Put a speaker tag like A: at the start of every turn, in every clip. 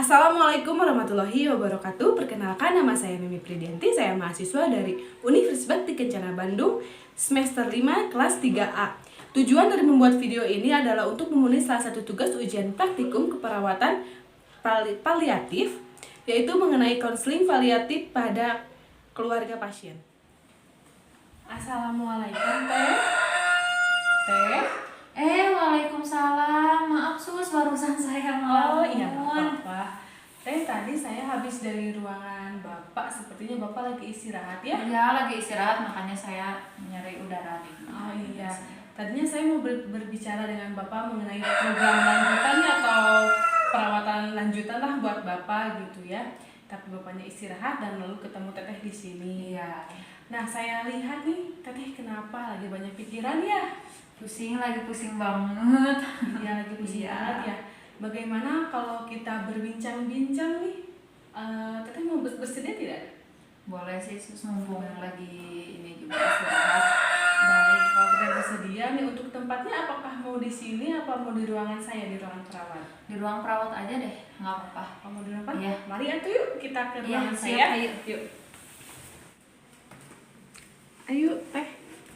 A: Assalamualaikum warahmatullahi wabarakatuh. Perkenalkan, nama saya Mimi Pridianti. Saya mahasiswa dari Universitas Bakti Kencana Bandung, semester 5 kelas 3A. Tujuan dari membuat video ini adalah untuk memenuhi salah satu tugas ujian praktikum keperawatan paliatif, yaitu mengenai konseling paliatif pada keluarga pasien. Assalamualaikum, Teh. Teh.
B: Waalaikumsalam. Maaf Sus, barusan saya
A: Oh iya,
B: ngelamun.
A: Bapak. Teh, tadi saya habis dari ruangan Bapak. Sepertinya Bapak lagi istirahat ya?
B: Ya, lagi istirahat, makanya saya nyari udara nih.
A: Oh iya. Tadinya saya mau berbicara dengan Bapak mengenai program lanjutannya atau perawatan lanjutan lah buat Bapak gitu ya. Tapi Bapaknya istirahat dan lalu ketemu Teteh di sini.
B: Iya.
A: Nah, saya lihat nih, Teteh kenapa lagi banyak pikiran ya?
B: Lagi pusing banget.
A: Iya, lagi pusing
B: Iya.
A: banget ya. Bagaimana kalau kita berbincang-bincang nih? Teteh mau bersedia tidak?
B: Boleh sih Sus, mumpung lagi ini juga istirahat.
A: Baik, kalau kita bersedia nih untuk tempatnya, apakah mau di sini apa mau di ruangan saya, di ruangan perawat?
B: Di ruang perawat aja deh, nggak apa-apa.
A: Mau di ruangan?
B: Iya.
A: Mari atuh yuk kita ke
B: Iya,
A: ruangan
B: siap,
A: saya.
B: ayo.
A: Yuk. Ayo, Teh.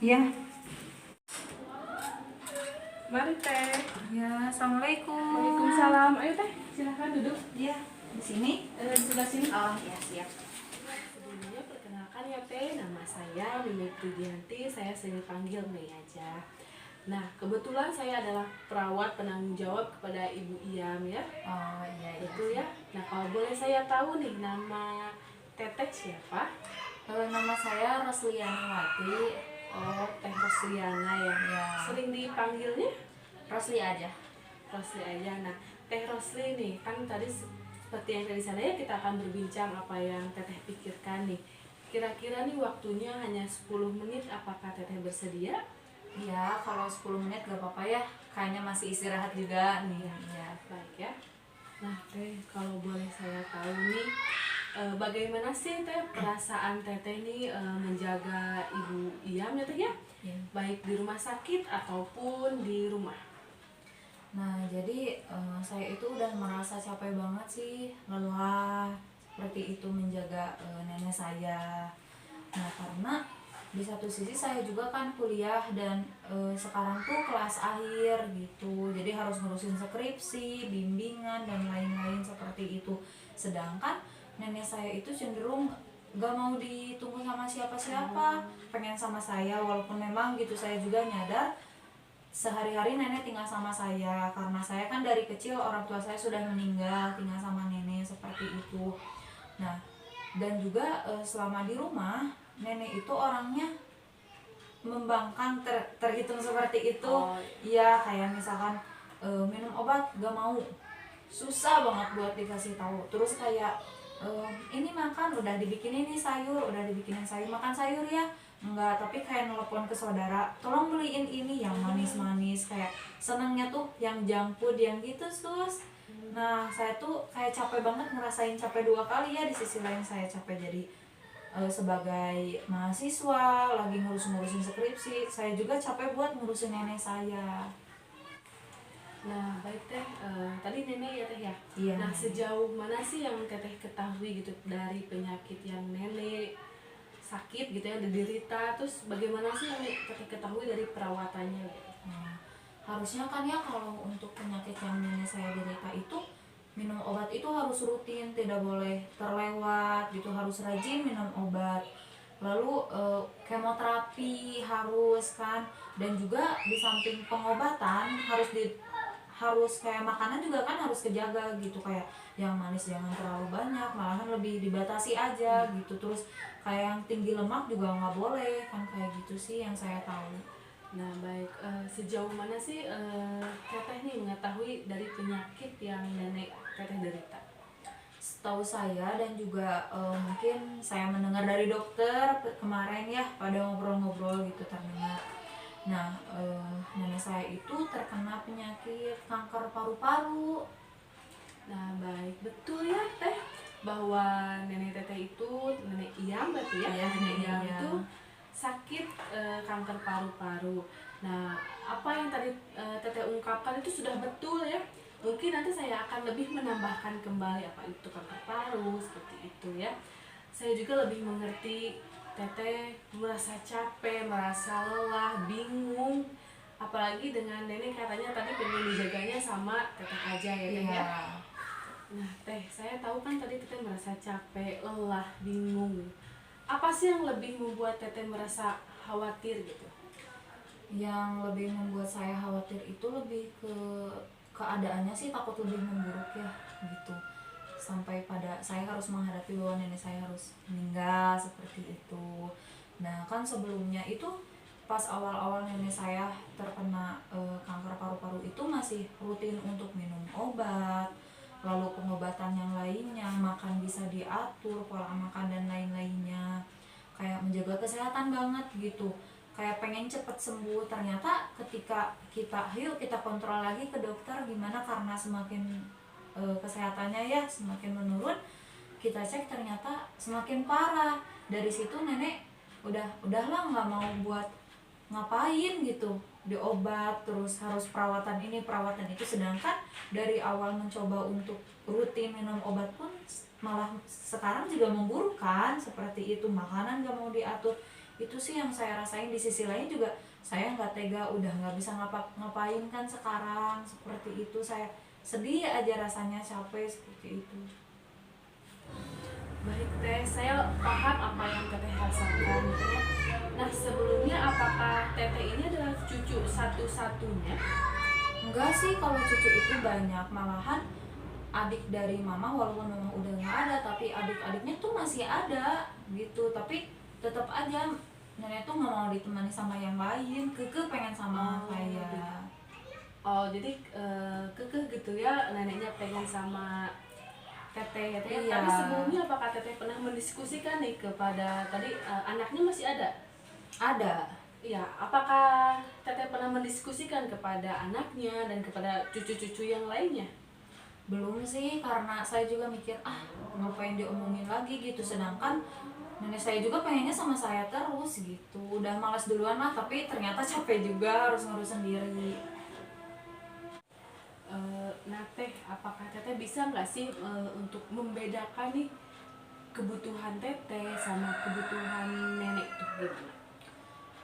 B: Iya.
A: Mari, Teh.
B: Ya, Assalamualaikum.
A: Waalaikumsalam. Ayo, Teh. Silakan duduk.
B: Iya, di sini.
A: Di sebelah sini.
B: Oh, iya, siap.
A: Sebelumnya perkenalkan ya, Teh. Nama saya Mimi Pridianti. Saya sering panggil Mei aja. Nah, kebetulan saya adalah perawat penanggung jawab kepada Ibu Iyam ya.
B: Oh, iya, iya.
A: Betul ya. Nah, kalau boleh saya tahu nih, nama Teteh siapa?
B: Nama saya Roslianawati.
A: Oh, Teh Rosliana ya.
B: Ya.
A: Sering dipanggilnya
B: Rosli aja.
A: Rosli aja. Nah, Teh Rosli nih, kan tadi seperti yang dari sana ya, kita akan berbincang apa yang Teteh pikirkan nih. Kira-kira nih waktunya hanya 10 menit, apakah Teteh bersedia?
B: Iya, kalau 10 menit gak apa-apa ya. Kayaknya masih istirahat juga nih. Iya.
A: Baik ya. Nah, Teh, kalau boleh saya tahu nih, bagaimana sih Teh perasaan Teteh nih menjaga Ibu Iyam ya Teh ya?
B: Iya.
A: Baik di rumah sakit ataupun di rumah.
B: Nah, jadi saya itu udah merasa capek banget sih, lelah seperti itu menjaga nenek saya. Nah, karena di satu sisi saya juga kan kuliah dan sekarang tuh kelas akhir gitu. Jadi harus ngurusin skripsi, bimbingan dan lain-lain seperti itu. Sedangkan nenek saya itu cenderung gak mau ditunggu sama siapa-siapa, pengen sama saya, walaupun memang gitu saya juga nyadar sehari-hari nenek tinggal sama saya karena saya kan dari kecil orang tua saya sudah meninggal, tinggal sama nenek seperti itu. Nah, dan juga selama di rumah nenek itu orangnya membangkang, terhitung seperti itu. Iya, kayak misalkan minum obat gak mau, susah banget buat dikasih tahu. Terus kayak ini makan udah dibikinin nih sayur, udah dibikinin sayur, makan sayur ya. Enggak, tapi kayak nelpon ke saudara, tolong beliin ini yang manis-manis, kayak senangnya tuh yang junk food yang gitu Sus. Nah, saya tuh kayak capek banget, ngerasain capek 2 kali ya. Di sisi lain saya capek jadi sebagai mahasiswa lagi ngurusin skripsi, saya juga capek buat ngurusin nenek saya.
A: Nah, baik Teh, tadi nenek ya Teh ya?
B: Iya.
A: Nah, sejauh mana sih yang Teteh ketahui gitu dari penyakit yang nenek sakit gitu ya, diderita, terus bagaimana sih yang Teteh ketahui dari perawatannya gitu?
B: Nah, harusnya kan ya kalau untuk penyakit yang nenek saya derita itu minum obat itu harus rutin, tidak boleh terlewat gitu, harus rajin minum obat. Lalu kemoterapi harus kan, dan juga di samping pengobatan harus kayak makanan juga kan harus kejaga gitu, kayak yang manis jangan terlalu banyak, malahan lebih dibatasi aja gitu. Terus kayak yang tinggi lemak juga nggak boleh kan, kayak gitu sih yang saya tahu.
A: Nah, baik, sejauh mana sih Teteh nih mengetahui dari penyakit yang nenek Teteh derita?
B: Setahu saya dan juga mungkin saya mendengar dari dokter kemarin ya, pada ngobrol-ngobrol gitu terdengar. Nah, nenek saya itu terkena penyakit kanker paru-paru.
A: Nah, baik, betul ya Teh bahwa nenek Teteh itu, nenek Iyam berarti ya?
B: Iya,
A: Nenek Iyam
B: iya.
A: itu sakit kanker paru-paru. Nah, apa yang tadi Teteh ungkapkan itu sudah betul ya, Mungkin nanti saya akan lebih menambahkan kembali apa itu kanker paru seperti itu ya. Saya juga lebih mengerti teteh merasa capek, merasa lelah, bingung. Apalagi dengan nenek katanya tadi pengen dijaganya sama teteh aja ya teh ya.
B: Iya.
A: Nah teh, saya tahu kan tadi teteh merasa capek, lelah, bingung. Apa sih yang lebih membuat teteh merasa khawatir gitu?
B: Yang lebih membuat saya khawatir itu lebih ke keadaannya sih, takut lebih memburuk ya gitu, sampai pada saya harus menghadapi bahwa nenek saya harus meninggal seperti itu. Nah kan sebelumnya itu pas awal-awal nenek saya terkena kanker paru-paru itu masih rutin untuk minum obat, lalu pengobatan yang lainnya, makan bisa diatur, pola makan dan lain-lainnya, kayak menjaga kesehatan banget gitu, kayak pengen cepet sembuh. Ternyata ketika kita kontrol lagi ke dokter gimana, karena semakin kesehatannya ya semakin menurun, kita cek ternyata semakin parah. Dari situ nenek udahlah nggak mau buat ngapain gitu, diobat terus harus perawatan ini perawatan itu, sedangkan dari awal mencoba untuk rutin minum obat pun malah sekarang juga memburuk kan, seperti itu, makanan gak mau diatur. Itu sih yang saya rasain. Di sisi lain juga saya nggak tega, udah nggak bisa ngapain kan sekarang, seperti itu. Saya sedih aja rasanya, capek seperti itu.
A: Baik teh, saya paham apa yang teteh rasakan gitu ya. Nah sebelumnya apakah teteh ini adalah cucu satu-satunya?
B: Enggak sih, kalau cucu itu banyak, malahan adik dari mama walaupun mama udah nggak ada tapi adik-adiknya tuh masih ada gitu, tapi tetap aja nenek tuh nggak mau ditemani sama yang lain, keke pengen sama
A: Gitu.
B: saya.
A: Oh jadi kekeh gitu ya, neneknya pengen sama teteh ya teh.
B: Iya,
A: Tapi sebelumnya apakah teteh pernah mendiskusikan nih kepada tadi anaknya masih ada?
B: ada.
A: Iya, apakah teteh pernah mendiskusikan kepada anaknya dan kepada cucu-cucu yang lainnya?
B: Belum sih, karena saya juga mikir ngapain diomongin lagi gitu, sedangkan nenek saya juga pengennya sama saya terus gitu, udah malas duluan lah, tapi ternyata capek juga harus ngurus sendiri.
A: Nah teh, apakah teteh bisa nggak sih untuk membedakan nih kebutuhan teteh sama kebutuhan nenek tuh gimana?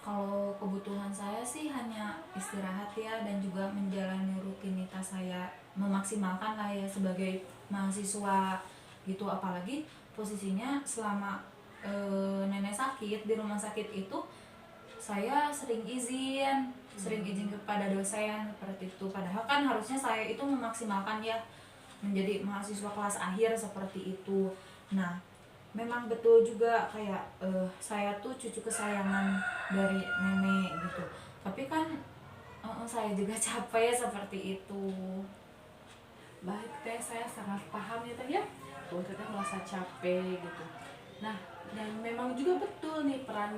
B: Kalau kebutuhan saya sih hanya istirahat ya, dan juga menjalani rutinitas saya, memaksimalkan lah ya sebagai mahasiswa gitu. Apalagi posisinya selama nenek sakit di rumah sakit itu, saya sering izin kepada dosen seperti itu. Padahal kan harusnya saya itu memaksimalkan ya, menjadi mahasiswa kelas akhir seperti itu. Nah, memang betul juga kayak saya tuh cucu kesayangan dari nenek gitu. Tapi kan saya juga capek seperti itu.
A: Baik teh, saya sangat paham ya teh ya, bahwa teteh merasa capek gitu. Nah, dan memang juga betul nih peran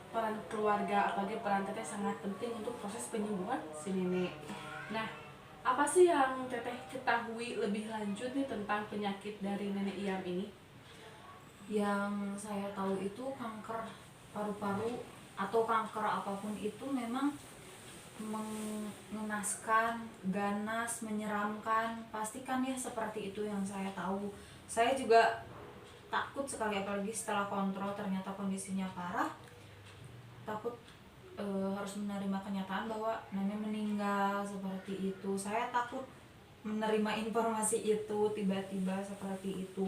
A: peran keluarga, apalagi peran teteh sangat penting untuk proses penyembuhan si nenek. Nah, apa sih yang teteh ketahui lebih lanjut nih tentang penyakit dari nenek Iyam ini?
B: Yang saya tahu itu kanker paru-paru atau kanker apapun itu memang mengenaskan, ganas, menyeramkan. Pastikan ya seperti itu yang saya tahu. Saya juga takut sekali, apalagi setelah kontrol ternyata kondisinya parah. Takut harus menerima kenyataan bahwa nenek meninggal seperti itu. Saya takut menerima informasi itu tiba-tiba seperti itu.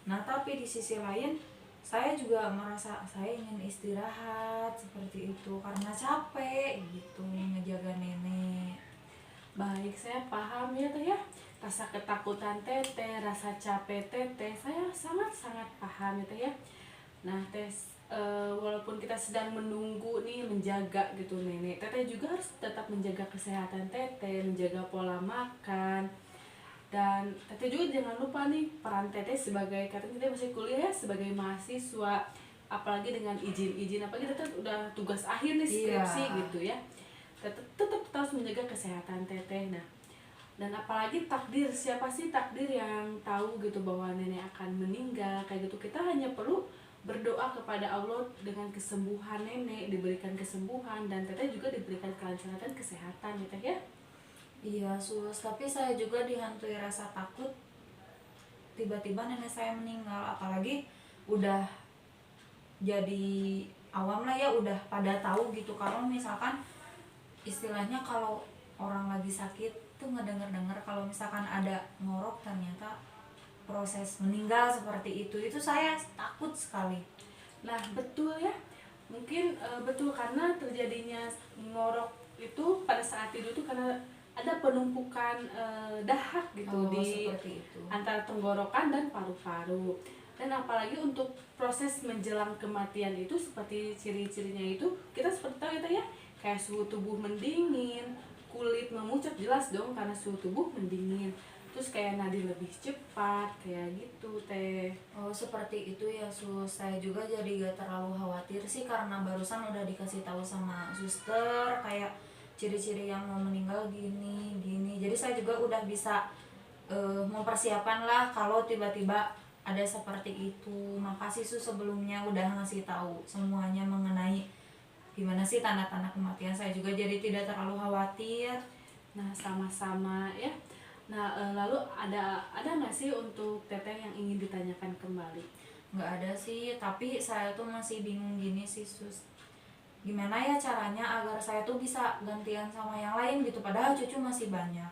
B: Nah, tapi di sisi lain saya juga merasa saya ingin istirahat seperti itu karena capek gitu ngejaga nenek.
A: Baik, saya paham ya teh ya. Rasa ketakutan teteh, rasa capek teteh, saya sangat-sangat paham ya teh ya. Nah, teh walaupun kita sedang menunggu nih menjaga gitu nenek, teteh juga harus tetap menjaga kesehatan teteh, menjaga pola makan. Dan teteh juga jangan lupa nih peran teteh sebagai, katanya teteh masih kuliah ya, sebagai mahasiswa, apalagi dengan izin-izin, apalagi teteh udah tugas akhir nih
B: Iya.
A: skripsi gitu ya. Tetap harus menjaga kesehatan teteh. Nah, dan apalagi takdir, siapa sih takdir yang tahu gitu bahwa nenek akan meninggal kayak gitu. Kita hanya perlu berdoa kepada Allah dengan kesembuhan nenek, diberikan kesembuhan, dan teteh juga diberikan kelancaran kesehatan ya teh ya.
B: Iya sus, tapi saya juga dihantui rasa takut tiba-tiba nenek saya meninggal, apalagi udah jadi awam lah ya, udah pada tahu gitu kalau misalkan istilahnya kalau orang lagi sakit tuh ngedenger-denger kalau misalkan ada ngorok ternyata proses meninggal seperti itu saya takut sekali.
A: Nah, betul ya. Mungkin betul karena terjadinya ngorok itu pada saat tidur itu karena ada penumpukan dahak gitu di
B: Seperti itu.
A: antara tenggorokan dan paru-paru. Dan apalagi untuk proses menjelang kematian itu seperti ciri-cirinya itu kita seperti tahu ya, kayak suhu tubuh mendingin, kulit memucat, jelas dong karena suhu tubuh mendingin. Terus kayak nadi lebih cepat kayak gitu teh.
B: Seperti itu ya sus, saya juga jadi gak terlalu khawatir sih karena barusan udah dikasih tahu sama suster kayak ciri-ciri yang mau meninggal gini gini, jadi saya juga udah bisa mempersiapkan lah kalau tiba-tiba ada seperti itu. Makasih sus sebelumnya udah ngasih tahu semuanya mengenai gimana sih tanda-tanda kematian, saya juga jadi tidak terlalu khawatir.
A: Nah, sama-sama ya. Nah, lalu ada nggak sih untuk teteh yang ingin ditanyakan kembali?
B: Nggak ada sih, tapi saya tuh masih bingung gini sih sus, gimana ya caranya agar saya tuh bisa gantian sama yang lain gitu, padahal cucu masih banyak,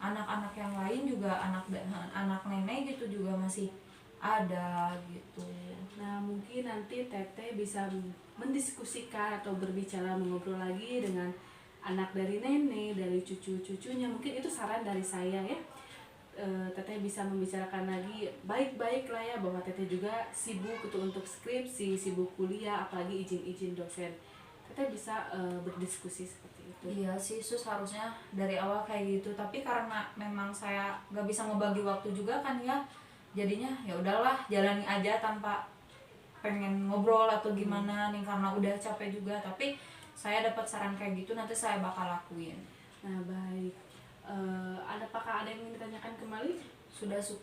B: anak-anak yang lain juga anak nenek gitu juga masih ada gitu.
A: Nah, mungkin nanti teteh bisa mendiskusikan atau berbicara mengobrol lagi dengan anak dari nenek, dari cucu-cucunya. Mungkin itu saran dari saya ya. Teteh bisa membicarakan lagi baik-baik lah ya, bahwa teteh juga sibuk untuk skripsi, sibuk kuliah, apalagi izin-izin dosen. Teteh bisa berdiskusi seperti itu.
B: Iya sih sus, harusnya dari awal kayak gitu, tapi karena memang saya gak bisa ngebagi waktu juga kan ya, jadinya ya udahlah jalani aja tanpa pengen ngobrol atau gimana nih karena udah capek juga. Tapi saya dapat saran kayak gitu, nanti saya bakal lakuin.
A: Nah, baik. Apakah ada yang ingin ditanyakan kembali?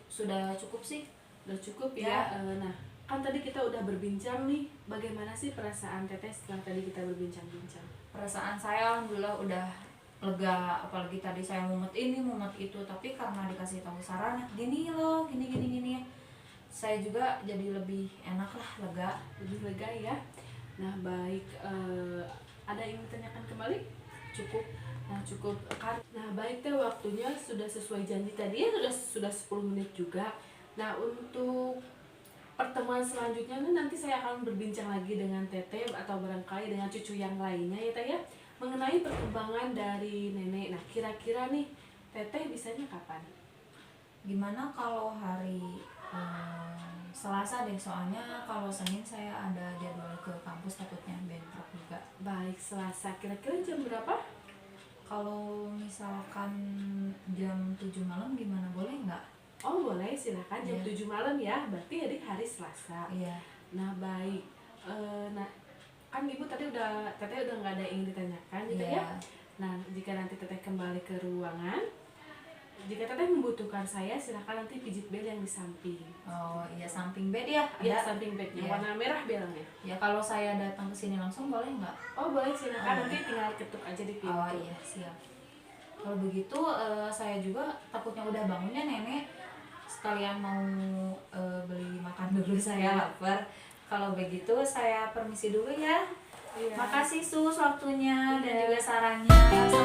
B: Sudah cukup sih.
A: Udah cukup ya. Nah, kan tadi kita udah berbincang nih, bagaimana sih perasaan teteh setelah tadi kita berbincang-bincang?
B: Perasaan saya alhamdulillah udah lega, apalagi tadi saya mumet ini mumet itu, tapi karena dikasih tahu saran gini loh, gini saya juga jadi lebih enak lah,
A: Lebih lega ya. Nah, baik. Ada yang ditanyakan kembali?
B: cukup.
A: Nah, cukup. Nah, baik teh, waktunya sudah sesuai janji tadi ya, sudah 10 menit juga. Nah, untuk pertemuan selanjutnya nanti saya akan berbincang lagi dengan teteh atau barangkali dengan cucu yang lainnya ya teh ya, mengenai perkembangan dari nenek. Nah, kira-kira nih teteh bisanya kapan?
B: Gimana kalau hari Selasa deh, soalnya kalau Senin saya ada jadwal ke kampus, takutnya bentrok juga.
A: Baik, Selasa. Kira-kira jam berapa?
B: Kalau misalkan jam 7 malam gimana, boleh nggak?
A: Oh, boleh, silakan jam
B: Iya.
A: 7 malam ya. Berarti hari Selasa.
B: Iya.
A: Nah, baik. Nah, kan ibu tadi teteh udah nggak ada yang ditanyakan gitu
B: Iya.
A: ya. Nah, jika nanti teteh kembali ke ruangan, jika teteh membutuhkan saya, silakan nanti pijit bel yang di samping.
B: Oh iya, samping bed ya?
A: Ya,
B: Ada.
A: samping bednya,
B: Iya.
A: warna merah belangnya.
B: Ya kalau saya datang ke sini langsung boleh nggak?
A: Oh, boleh, silakan.
B: Oh.
A: Nanti tinggal ketuk aja di pintu.
B: Oh iya, siap. Kalau begitu saya juga takutnya udah bangun ya nenek, sekalian mau beli makan dulu, saya lapar. Kalau begitu saya permisi dulu ya.
A: Iya.
B: Makasih sus waktunya dan juga sarannya.